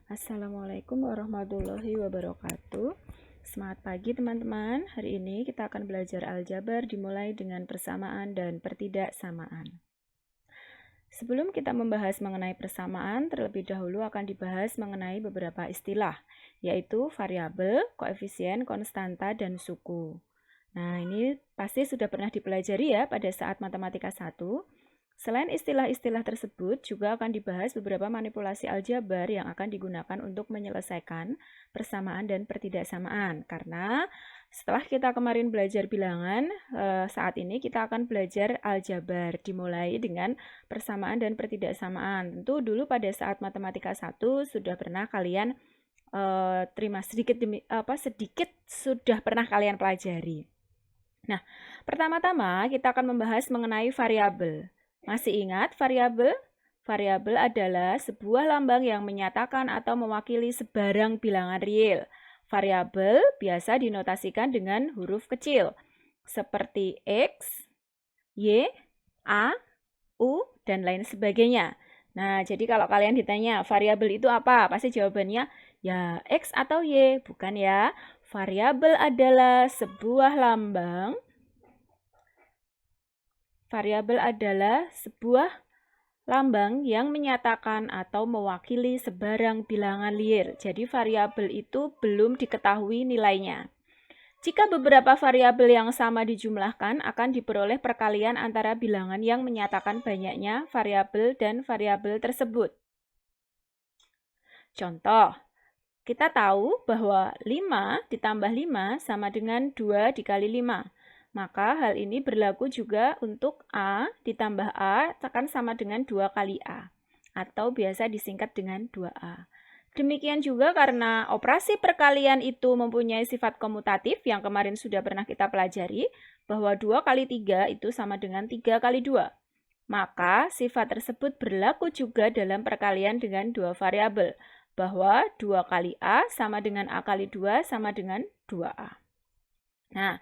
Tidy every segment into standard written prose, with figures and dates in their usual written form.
Assalamualaikum warahmatullahi wabarakatuh. Semangat pagi teman-teman. Hari ini kita akan belajar aljabar dimulai dengan persamaan dan pertidaksamaan. Sebelum kita membahas mengenai persamaan, terlebih dahulu akan dibahas mengenai beberapa istilah, yaitu variabel, koefisien, konstanta, dan suku. Nah, ini pasti sudah pernah dipelajari ya pada saat matematika 1. Selain istilah-istilah tersebut, juga akan dibahas beberapa manipulasi aljabar yang akan digunakan untuk menyelesaikan persamaan dan pertidaksamaan. Karena setelah kita kemarin belajar bilangan, saat ini kita akan belajar aljabar dimulai dengan persamaan dan pertidaksamaan. Tentu dulu pada saat matematika 1 sudah pernah kalian terima sedikit sudah pernah kalian pelajari. Nah, pertama-tama kita akan membahas mengenai variabel. Masih ingat variabel? Variabel adalah sebuah lambang yang menyatakan atau mewakili sebarang bilangan real. Variabel biasa dinotasikan dengan huruf kecil, seperti X, Y, A, U, dan lain sebagainya. Nah, jadi kalau kalian ditanya variabel itu apa? Pasti jawabannya ya X atau Y, bukan ya? Variabel adalah sebuah lambang. Variabel adalah sebuah lambang yang menyatakan atau mewakili sebarang bilangan real. Jadi variabel itu belum diketahui nilainya. Jika beberapa variabel yang sama dijumlahkan, akan diperoleh perkalian antara bilangan yang menyatakan banyaknya variabel dan variabel tersebut. Contoh, kita tahu bahwa 5 ditambah 5 sama dengan 2 dikali 5. Maka hal ini berlaku juga untuk A ditambah A akan sama dengan 2 kali A, atau biasa disingkat dengan 2A. Demikian juga karena operasi perkalian itu mempunyai sifat komutatif yang kemarin sudah pernah kita pelajari, bahwa 2 kali 3 itu sama dengan 3 kali 2. Maka sifat tersebut berlaku juga dalam perkalian dengan dua variabel, bahwa 2 kali A sama dengan A kali 2 sama dengan 2A. Nah,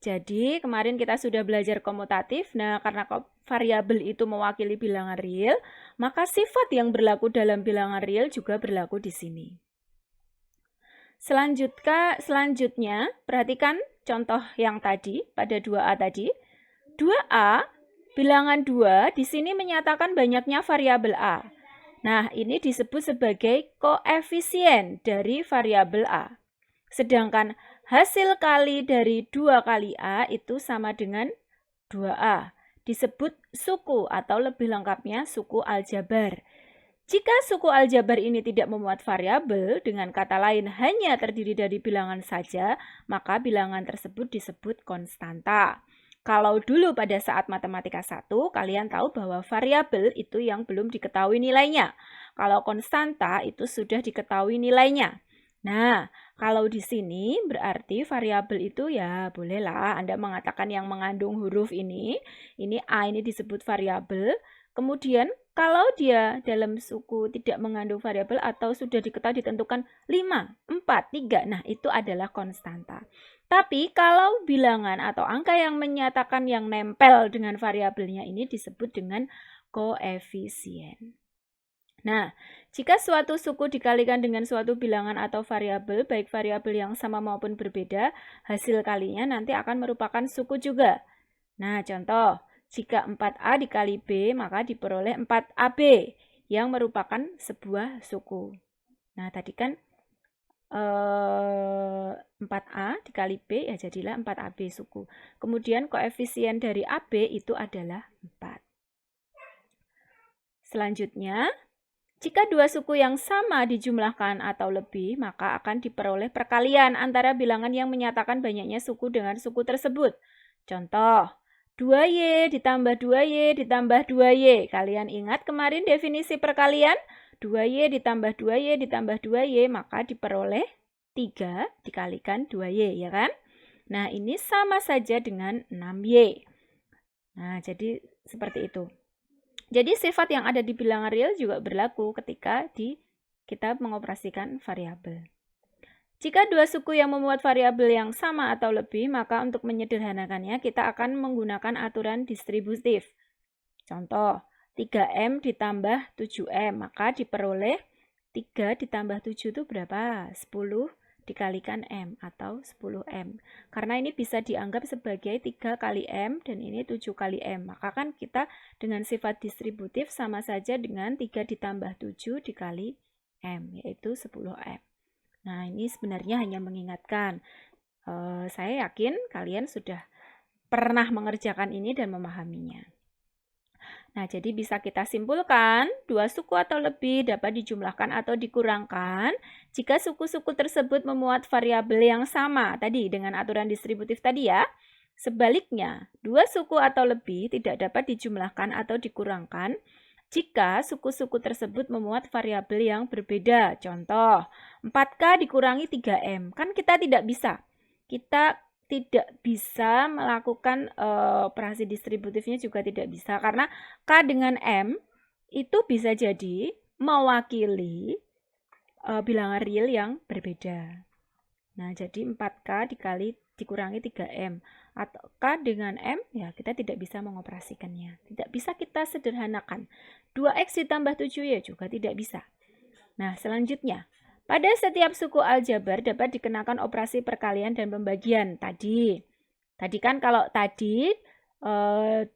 jadi kemarin kita sudah belajar komutatif. Nah, karena variabel itu mewakili bilangan real, maka sifat yang berlaku dalam bilangan real juga berlaku di sini. Selanjutnya, perhatikan contoh yang tadi pada 2A tadi. 2A, bilangan 2 di sini menyatakan banyaknya variabel A. Nah, ini disebut sebagai koefisien dari variabel A. Sedangkan hasil kali dari 2 kali A itu sama dengan 2A. Disebut suku atau lebih lengkapnya suku aljabar. Jika suku aljabar ini tidak memuat variabel, dengan kata lain hanya terdiri dari bilangan saja, maka bilangan tersebut disebut konstanta. Kalau dulu pada saat matematika 1, kalian tahu bahwa variabel itu yang belum diketahui nilainya. Kalau konstanta itu sudah diketahui nilainya. Nah, kalau di sini berarti variabel itu ya bolehlah Anda mengatakan yang mengandung huruf ini A ini disebut variabel. Kemudian kalau dia dalam suku tidak mengandung variabel atau sudah diketahui ditentukan 5, 4, 3, nah itu adalah konstanta. Tapi kalau bilangan atau angka yang menyatakan yang nempel dengan variabelnya ini disebut dengan koefisien. Nah, jika suatu suku dikalikan dengan suatu bilangan atau variabel, baik variabel yang sama maupun berbeda, hasil kalinya nanti akan merupakan suku juga. Nah, contoh, jika 4A dikali B, maka diperoleh 4AB yang merupakan sebuah suku. Nah, tadi kan 4A dikali B, ya jadilah 4AB suku. Kemudian koefisien dari AB itu adalah 4. Selanjutnya, jika dua suku yang sama dijumlahkan atau lebih, maka akan diperoleh perkalian antara bilangan yang menyatakan banyaknya suku dengan suku tersebut. Contoh, 2Y ditambah 2Y ditambah 2Y. Kalian ingat kemarin definisi perkalian? 2Y ditambah 2Y ditambah 2Y, maka diperoleh 3 dikalikan 2Y, ya kan? Nah, ini sama saja dengan 6Y. Nah, jadi seperti itu. Jadi sifat yang ada di bilangan real juga berlaku ketika kita mengoperasikan variabel. Jika dua suku yang memuat variabel yang sama atau lebih, maka untuk menyederhanakannya kita akan menggunakan aturan distributif. Contoh, 3M ditambah 7M, maka diperoleh 3 ditambah 7 itu berapa? 10 dikalikan M atau 10M. Karena ini bisa dianggap sebagai 3 kali M dan ini 7 kali M. Maka kan kita dengan sifat distributif sama saja dengan 3 ditambah 7 dikali M, yaitu 10M. Nah, ini sebenarnya hanya mengingatkan. Saya yakin kalian sudah pernah mengerjakan ini dan memahaminya. Nah, jadi bisa kita simpulkan, dua suku atau lebih dapat dijumlahkan atau dikurangkan jika suku-suku tersebut memuat variabel yang sama tadi dengan aturan distributif tadi ya. Sebaliknya, dua suku atau lebih tidak dapat dijumlahkan atau dikurangkan jika suku-suku tersebut memuat variabel yang berbeda. Contoh, 4K dikurangi 3M. Kan kita tidak bisa. Kita tidak bisa melakukan operasi distributifnya juga tidak bisa. Karena K dengan M itu bisa jadi mewakili bilangan real yang berbeda. Nah, jadi 4K dikurangi 3M. Atau K dengan M, ya kita tidak bisa mengoperasikannya. Tidak bisa kita sederhanakan. 2X ditambah 7 ya juga tidak bisa. Nah, selanjutnya. Pada setiap suku aljabar dapat dikenakan operasi perkalian dan pembagian. Tadi kan kalau tadi 3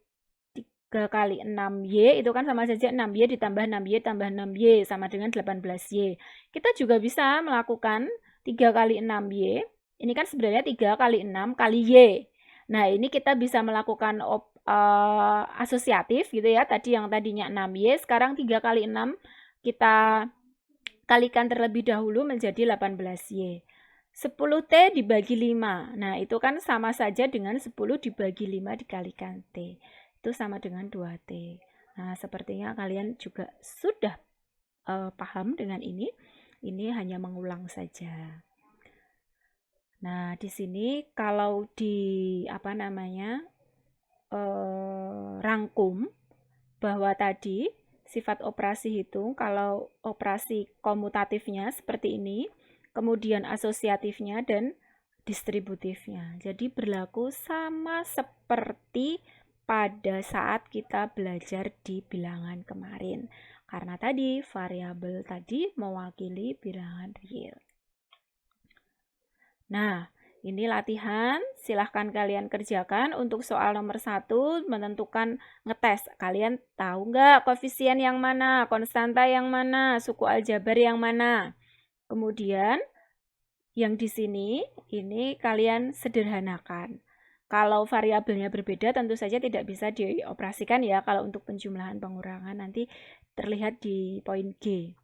kali 6Y itu kan sama saja 6Y ditambah 6Y tambah 6Y sama dengan 18Y. Kita juga bisa melakukan 3 kali 6Y. Ini kan sebenarnya 3 kali 6 kali Y. Nah, ini kita bisa melakukan asosiatif gitu ya. Tadi yang tadinya 6Y, sekarang 3 kali 6 kita kalikan terlebih dahulu menjadi 18Y. 10T dibagi 5. Nah, itu kan sama saja dengan 10 dibagi 5 dikalikan T. Itu sama dengan 2T. Nah, sepertinya kalian juga sudah paham dengan ini. Ini hanya mengulang saja. Nah, di sini kalau rangkum bahwa tadi sifat operasi hitung, kalau operasi komutatifnya seperti ini, kemudian asosiatifnya dan distributifnya. Jadi berlaku sama seperti pada saat kita belajar di bilangan kemarin. Karena tadi variabel tadi mewakili bilangan real. Nah, ini latihan, silahkan kalian kerjakan. Untuk soal nomor 1, menentukan ngetes. Kalian tahu nggak koefisien yang mana, konstanta yang mana, suku aljabar yang mana. Kemudian, yang di sini, ini kalian sederhanakan. Kalau variabelnya berbeda, tentu saja tidak bisa dioperasikan ya. Kalau untuk penjumlahan pengurangan nanti terlihat di poin G.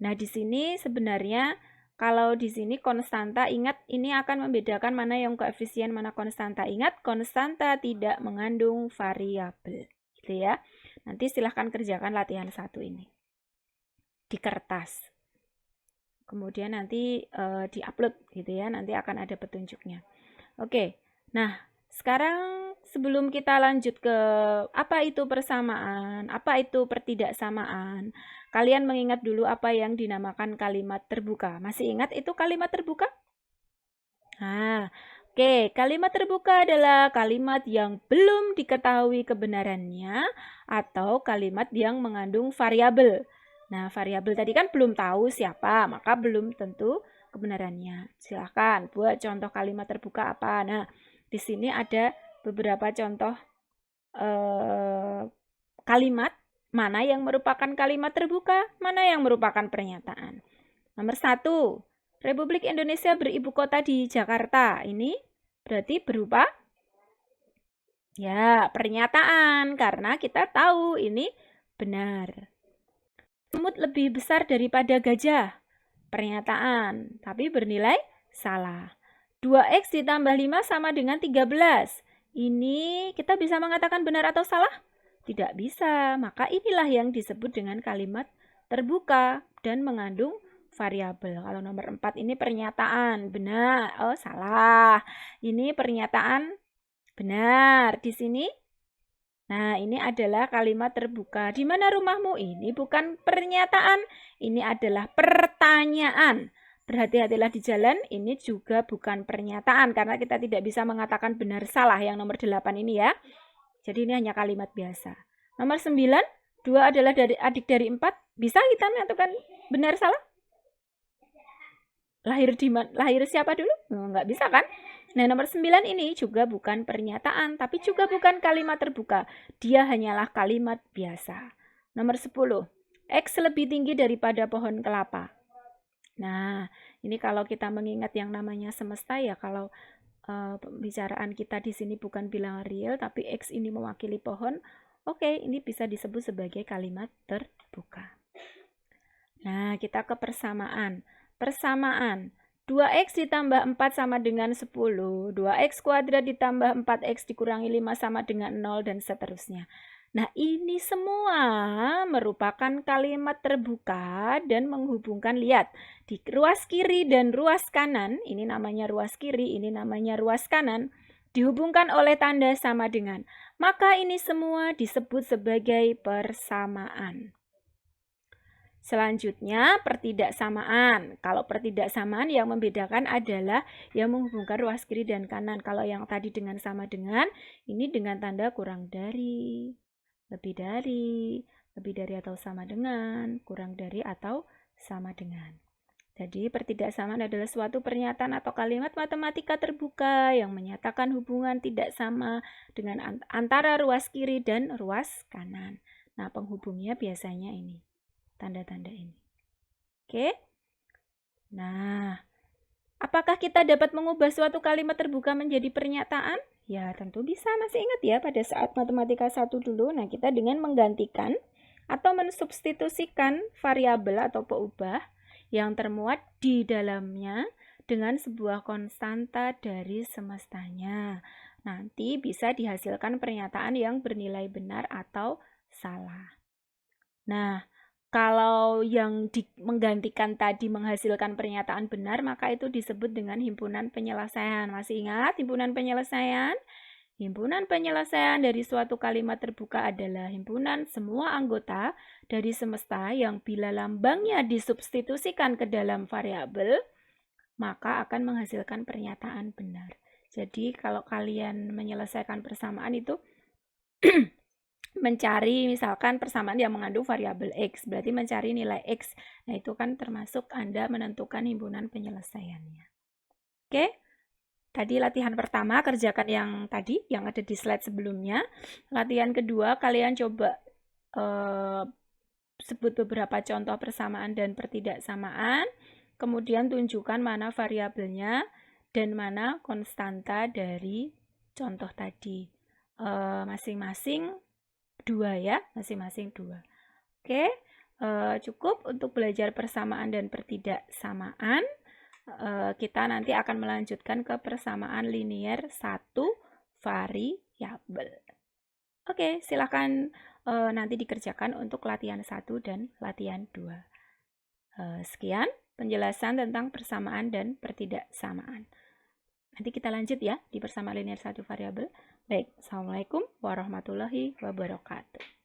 Nah, di sini sebenarnya kalau di sini konstanta, ingat ini akan membedakan mana yang koefisien, mana konstanta. Ingat, konstanta tidak mengandung variabel, gitu ya. Nanti silahkan kerjakan latihan 1 ini di kertas. Kemudian nanti di-upload, gitu ya. Nanti akan ada petunjuknya. Oke, nah sekarang sebelum kita lanjut ke apa itu persamaan, apa itu pertidaksamaan, kalian mengingat dulu apa yang dinamakan kalimat terbuka. Masih ingat itu kalimat terbuka? Nah, oke, kalimat terbuka adalah kalimat yang belum diketahui kebenarannya atau kalimat yang mengandung variabel. Nah, variabel tadi kan belum tahu siapa, maka belum tentu kebenarannya. Silahkan buat contoh kalimat terbuka apa. Nah, di sini ada beberapa contoh kalimat, mana yang merupakan kalimat terbuka, mana yang merupakan pernyataan. Nomor 1, Republik Indonesia beribu kota di Jakarta. Ini berarti berupa ya pernyataan, karena kita tahu ini benar. Semut lebih besar daripada gajah. Pernyataan, tapi bernilai salah. 2X ditambah 5 sama dengan 13. Ini kita bisa mengatakan benar atau salah? Tidak bisa. Maka inilah yang disebut dengan kalimat terbuka dan mengandung variabel. Kalau nomor 4 ini pernyataan. Benar. Oh, salah. Ini pernyataan benar. Di sini, nah ini adalah kalimat terbuka. Di mana rumahmu? Ini bukan pernyataan. Ini adalah pertanyaan. Berhati-hatilah di jalan, ini juga bukan pernyataan karena kita tidak bisa mengatakan benar salah yang nomor 8 ini ya. Jadi ini hanya kalimat biasa. Nomor 9, 2 adalah adik dari 4. Bisa kita menyatakan benar salah? lahir siapa dulu? Nggak bisa kan? Nah, nomor 9 ini juga bukan pernyataan, tapi juga bukan kalimat terbuka. Dia hanyalah kalimat biasa. Nomor 10. X lebih tinggi daripada pohon kelapa. Nah, ini kalau kita mengingat yang namanya semesta ya, kalau pembicaraan kita di sini bukan bilangan real, tapi X ini mewakili pohon, oke, ini bisa disebut sebagai kalimat terbuka. Nah, kita ke persamaan. Persamaan. 2x ditambah 4 sama dengan 10. 2x kuadrat ditambah 4x dikurangi 5 sama dengan 0 dan seterusnya. Nah, ini semua merupakan kalimat terbuka dan menghubungkan, lihat, di ruas kiri dan ruas kanan, ini namanya ruas kiri, ini namanya ruas kanan, dihubungkan oleh tanda sama dengan. Maka ini semua disebut sebagai persamaan. Selanjutnya, pertidaksamaan. Kalau pertidaksamaan yang membedakan adalah yang menghubungkan ruas kiri dan kanan. Kalau yang tadi dengan sama dengan, ini dengan tanda kurang dari, lebih dari atau sama dengan, kurang dari atau sama dengan. Jadi, pertidaksamaan adalah suatu pernyataan atau kalimat matematika terbuka yang menyatakan hubungan tidak sama dengan antara ruas kiri dan ruas kanan. Nah, penghubungnya biasanya ini. Tanda-tanda ini. Oke. Nah, apakah kita dapat mengubah suatu kalimat terbuka menjadi pernyataan? Ya, tentu bisa. Masih ingat ya pada saat matematika 1 dulu. Nah, kita dengan menggantikan atau mensubstitusikan variabel atau peubah yang termuat di dalamnya dengan sebuah konstanta dari semestanya. Nanti bisa dihasilkan pernyataan yang bernilai benar atau salah. Nah, kalau yang menggantikan tadi menghasilkan pernyataan benar, maka itu disebut dengan himpunan penyelesaian. Masih ingat himpunan penyelesaian? Himpunan penyelesaian dari suatu kalimat terbuka adalah himpunan semua anggota dari semesta yang bila lambangnya disubstitusikan ke dalam variabel, maka akan menghasilkan pernyataan benar. Jadi kalau kalian menyelesaikan persamaan itu mencari misalkan persamaan yang mengandung variabel X, berarti mencari nilai X. Nah, itu kan termasuk Anda menentukan himpunan penyelesaiannya. Oke, tadi latihan pertama, kerjakan yang tadi, yang ada di slide sebelumnya. Latihan kedua, kalian coba sebut beberapa contoh persamaan dan pertidaksamaan, kemudian tunjukkan mana variabelnya dan mana konstanta dari contoh tadi. Masing-masing 2 ya, masing-masing 2. Oke, cukup untuk belajar persamaan dan pertidaksamaan. Kita nanti akan melanjutkan ke persamaan linier 1 variabel. Oke, silakan nanti dikerjakan untuk latihan 1 dan latihan 2. Sekian penjelasan tentang persamaan dan pertidaksamaan. Nanti kita lanjut ya di persamaan linier 1 variabel. Baik, Assalamualaikum warahmatullahi wabarakatuh.